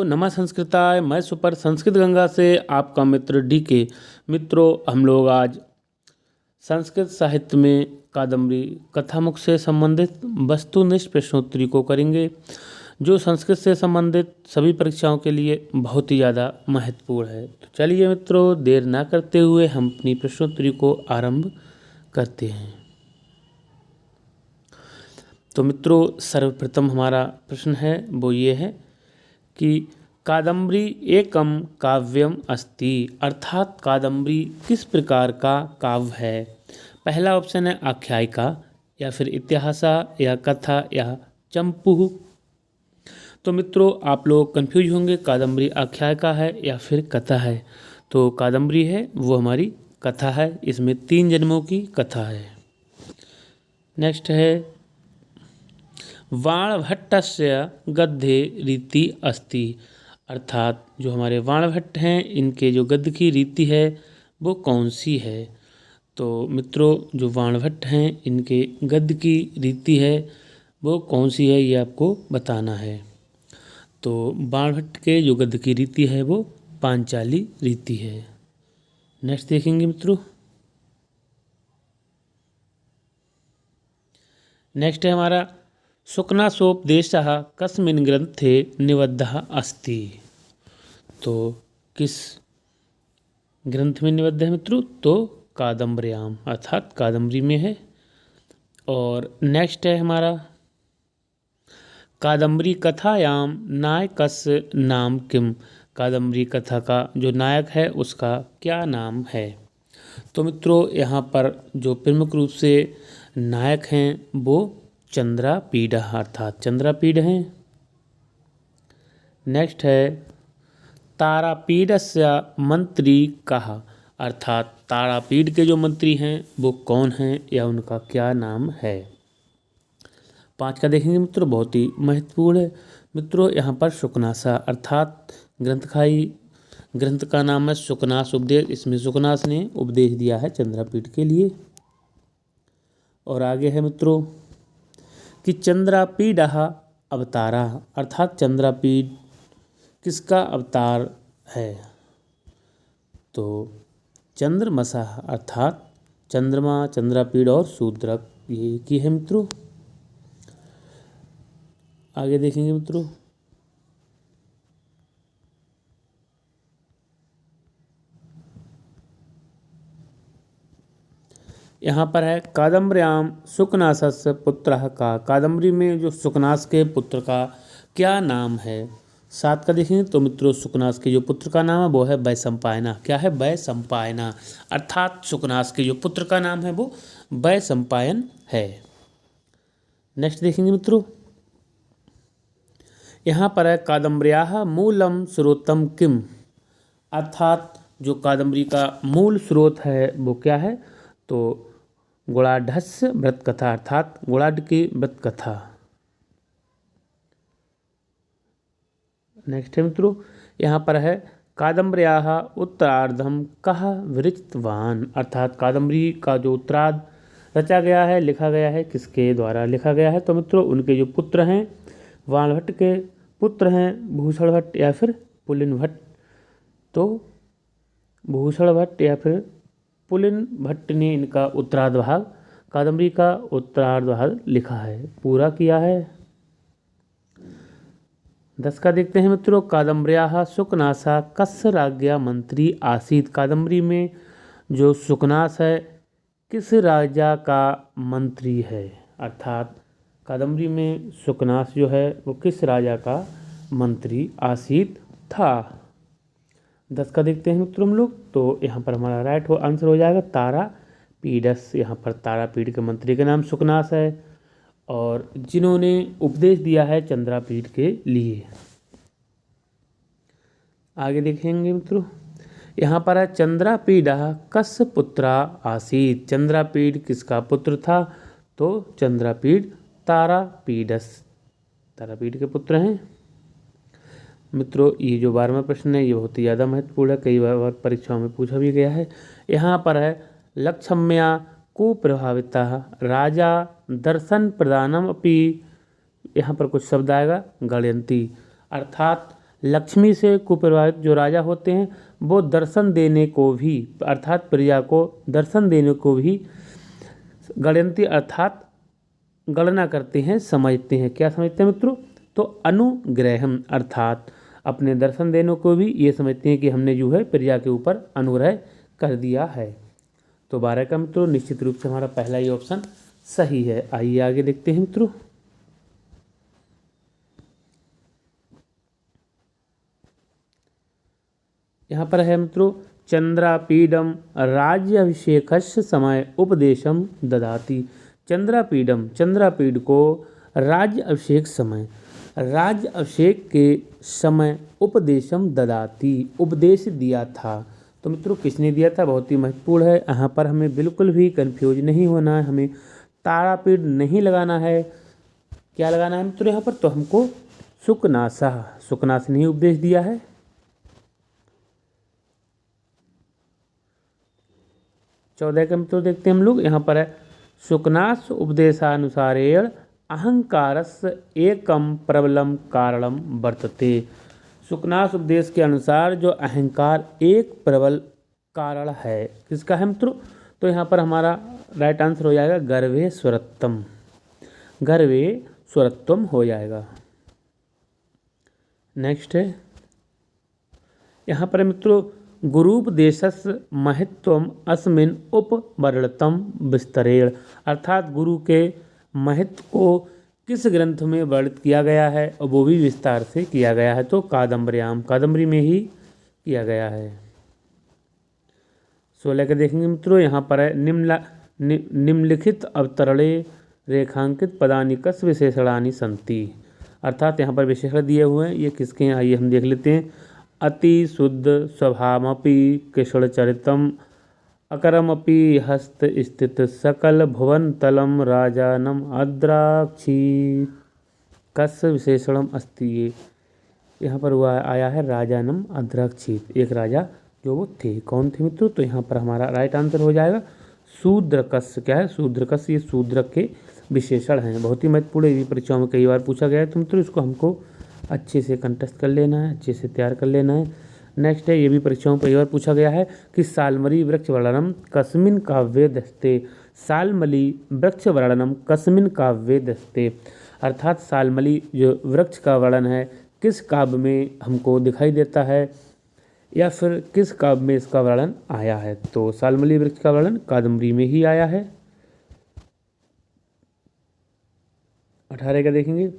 नमः संस्कृताय। मैं सुपर संस्कृत गंगा से आपका मित्र DK। मित्रों, हम लोग आज संस्कृत साहित्य में कादम्बरी कथामुख से संबंधित वस्तुनिष्ठ प्रश्नोत्तरी को करेंगे, जो संस्कृत से संबंधित सभी परीक्षाओं के लिए बहुत ही ज़्यादा महत्वपूर्ण है। तो चलिए मित्रों, देर ना करते हुए हम अपनी प्रश्नोत्तरी को आरंभ करते हैं। तो मित्रों, सर्वप्रथम हमारा प्रश्न है वो ये है कि कादम्बरी एकम काव्यम अस्ति, अर्थात कादम्बरी किस प्रकार का काव्य है। पहला ऑप्शन है आख्यायिका, या फिर इतिहासा, या कथा, या चंपू। तो मित्रों, आप लोग कंफ्यूज होंगे, कादम्बरी आख्यायिका है या फिर कथा है। तो कादम्बरी है वो हमारी कथा है, इसमें 3 जन्मों की कथा है। नेक्स्ट है वाणभट्टस्य गद्ये रीति अस्ति, अर्थात जो हमारे वाणभट्ट हैं इनके जो गद्य की रीति है वो कौन सी है। तो मित्रों, जो वाणभट्ट हैं इनके गद्य की रीति है वो कौन सी है, ये आपको बताना है। तो वाणभट्ट के जो गद्य की रीति है वो पांचाली रीति है। नेक्स्ट देखेंगे मित्रों। नेक्स्ट है हमारा शुकनासोपदेशः कस्मिन् ग्रंथे निबद्धः अस्ति। तो किस ग्रंथ में निबद्ध है मित्रों, तो कादम्बर्याम, अर्थात कादम्बरी में है। और नेक्स्ट है हमारा कादम्बरी कथायाम नायकस्य नाम किम, कादम्बरी कथा का जो नायक है उसका क्या नाम है। तो मित्रों, यहाँ पर जो प्रमुख रूप से नायक हैं वो चंद्रापीड, अर्थात चंद्रापीड हैं। नेक्स्ट है तारापीडस्य मंत्री कहा, अर्थात तारापीड के जो मंत्री हैं वो कौन हैं या उनका क्या नाम है। 5 का देखेंगे मित्रों, बहुत ही महत्वपूर्ण है। मित्रों, यहाँ पर शुकनासा, अर्थात ग्रंथ का नाम है शुकनास उपदेश, इसमें शुकनास ने उपदेश दिया है चंद्रापीड के लिए। और आगे है मित्रों कि चंद्रापीडः अवतारा, अर्थात चंद्रापीड किसका अवतार है। तो चंद्रमसा, अर्थात चंद्रमा, चंद्रापीड और शूद्रक, ये की है मित्रों। आगे देखेंगे मित्रों। यहाँ पर है कादम्बर्याम शुकनासस्य पुत्रः का, कादम्बरी में जो शुकनास के पुत्र का क्या नाम है। 7 का देखेंगे तो मित्रों, शुकनास के जो पुत्र का नाम है वो है वैशंपायना। क्या है, वैशंपायना, अर्थात शुकनास के जो पुत्र का नाम है वो वैशंपायन है। नेक्स्ट देखेंगे मित्रों। यहाँ पर है कादम्बर्याः मूलम स्रोतम किम, अर्थात जो कादम्बरी का मूल स्रोत है वो क्या है। तो गुणाढ्यस्य व्रत कथा, अर्थात गुणाढ्य की व्रत कथा। नेक्स्ट है मित्रों, यहाँ पर है कादम्बर्याः उत्तरार्धम कः विरचितवान्, अर्थात कादम्बरी का जो उत्तरार्ध रचा गया है, लिखा गया है, किसके द्वारा लिखा गया है। तो मित्रों, उनके जो पुत्र हैं, वाणभट्ट के पुत्र हैं भूषण भट्ट या फिर पुलिन भट्ट। तो भूषण भट्ट या फिर पुलिन भट्ट ने इनका उत्तरार्ध भाग, कादम्बरी का उत्तरार्ध भाग लिखा है, पूरा किया है। 10 का देखते हैं मित्रों। कादम्बर्याः शुकनासा कस्य राज्ञा मंत्री आसीत्, कादम्बरी में जो शुकनास है किस राजा का मंत्री है, अर्थात कादम्बरी में शुकनास जो है वो किस राजा का मंत्री आसीत था। 10 का देखते हैं मित्रों हम लोग। तो यहाँ पर हमारा राइट आंसर हो जाएगा तारापीडस। यहाँ पर तारापीड के मंत्री का नाम शुकनास है और जिन्होंने उपदेश दिया है चंद्रापीड के लिए। आगे देखेंगे मित्रों। यहाँ पर है चंद्रापीडः कस्य पुत्रा आसीत्, चंद्रापीड किसका पुत्र था। तो चंद्रापीड तारापीडस, तारापीड के पुत्र हैं। मित्रों, ये जो 12वां प्रश्न है ये बहुत ही ज़्यादा महत्वपूर्ण है, कई बार परीक्षाओं में पूछा भी गया है। यहाँ पर है लक्षम्या कुप्रभावितः राजा दर्शन प्रदानम अपि, यहाँ पर कुछ शब्द आएगा गणयंती, अर्थात लक्ष्मी से कुप्रभावित जो राजा होते हैं वो दर्शन देने को भी अर्थात प्रजा को दर्शन देने को भी गणयंती अर्थात गणना करते हैं, समझते हैं। क्या समझते हैं मित्रों? तो अनुग्रहम अर्थात अपने दर्शन देने को भी ये समझते हैं कि हमने जो है प्रजा के ऊपर अनुग्रह कर दिया है। तो 12 का मित्रों निश्चित रूप से हमारा पहला ही ऑप्शन सही है। आइए आगे देखते हैं मित्रों। यहाँ पर है मित्रों चंद्रापीडम राज्याभिषेकस्य समय उपदेशम ददाति। चंद्रापीडम चंद्रापीड को राज्य अभिषेक के समय उपदेशम ददाति उपदेश दिया था। तो मित्रों किसने दिया था? बहुत ही महत्वपूर्ण है। यहाँ पर हमें बिल्कुल भी कंफ्यूज नहीं होना है, हमें तारापीड नहीं लगाना है। क्या लगाना है मित्रों यहाँ पर? तो हमको सुकनास ने ही उपदेश दिया है। चौदह के मित्रों देखते हैं हम लोग। यहाँ पर है सुकनास उपदेशानुसारेण अहंकारस्य एकम प्रबलम कारणम वर्तते। सुकनास उपदेश के अनुसार जो अहंकार एक प्रबल कारण है, किसका है मित्रों? तो यहाँ पर हमारा राइट आंसर हो जाएगा गर्भे स्वरत्वम हो जाएगा। नेक्स्ट है यहाँ पर मित्रों गुरुपदेशस्य महत्वम अस्मिन् उपवर्णितम विस्तरेण अर्थात गुरु के महत्व को किस ग्रंथ में वर्णित किया गया है और वो भी विस्तार से किया गया है। तो कादम्बरी में ही किया गया है। 16 के देखेंगे मित्रों। यहाँ पर है निम्नलिखित अवतरणे रेखांकित पदानि कस्य विशेषणानि सन्ति अर्थात यहाँ पर विशेषण दिए हुए हैं, ये किसके हैं आइए हम देख लेते हैं। अति शुद्ध स्वभावमपि कृष्णचरितम अकरमपि हस्त स्थित सकल भुवन तलम राजानम अद्राक्षी कस्य विशेषणम अस्ति। ये यहाँ पर हुआ आया है राजानम अद्राक्षित, एक राजा जो वो थे। कौन थे मित्रों? तो यहाँ पर हमारा राइट आंसर हो जाएगा शूद्रकस्य। क्या है? शूद्रकस्य। ये शूद्र के विशेषण हैं, बहुत ही महत्वपूर्ण। ये भी परीक्षाओं में कई बार पूछा गया है। तो मित्रों इसको हमको अच्छे से कंटेस्ट कर लेना है, अच्छे से तैयार कर लेना है। नेक्स्ट है, ये भी परीक्षाओं में कई बार पूछा गया है कि सालमली वृक्ष वर्णनम कस्मिन काव्ये दस्ते। सालमली वृक्ष वर्णनम कस्मिन काव्ये दस्ते अर्थात सालमली जो वृक्ष का वर्णन है किस काव्य में हमको दिखाई देता है या फिर किस काव्य में इसका वर्णन आया है। तो सालमली वृक्ष का वर्णन कादम्बरी में ही आया है। 18 का देखेंगे।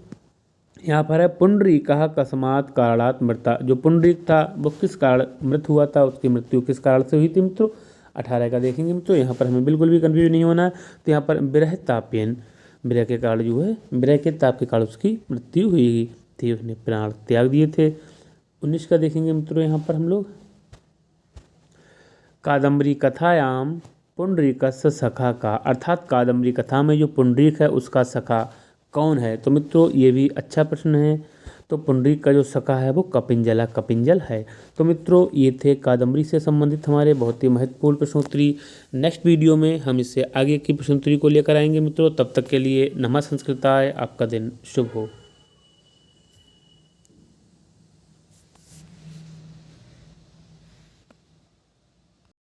यहाँ पर है पुंडरीकः कस्मात् कारणात् मृता। जो पुंडरीक था वो किस कारण मृत हुआ था, उसकी मृत्यु किस कारण से हुई थी मित्रों? 18 का देखेंगे मित्रों। यहाँ पर हमें बिल्कुल भी कंफ्यूज नहीं होना है। तो यहाँ पर विरह तापेन, विरह के कारण जो है विरह के ताप के कारण उसकी मृत्यु हुई थी, उसने प्राण त्याग दिए थे। 19 का देखेंगे मित्रों। यहाँ पर हम लोग कादम्बरी कथायाम पुंडरीकस्य सखा का अर्थात कादम्बरी कथा में जो पुंडरीक है उसका सखा कौन है? तो मित्रों ये भी अच्छा प्रश्न है। तो पुंडरीक का जो सखा है वो कपिंजल है। तो मित्रों ये थे कादम्बरी से संबंधित हमारे बहुत ही महत्वपूर्ण प्रश्नोत्तरी। नेक्स्ट वीडियो में हम इससे आगे की प्रश्नोत्तरी को लेकर आएंगे मित्रों। तब तक के लिए नमः संस्कृताय। आपका दिन शुभ हो।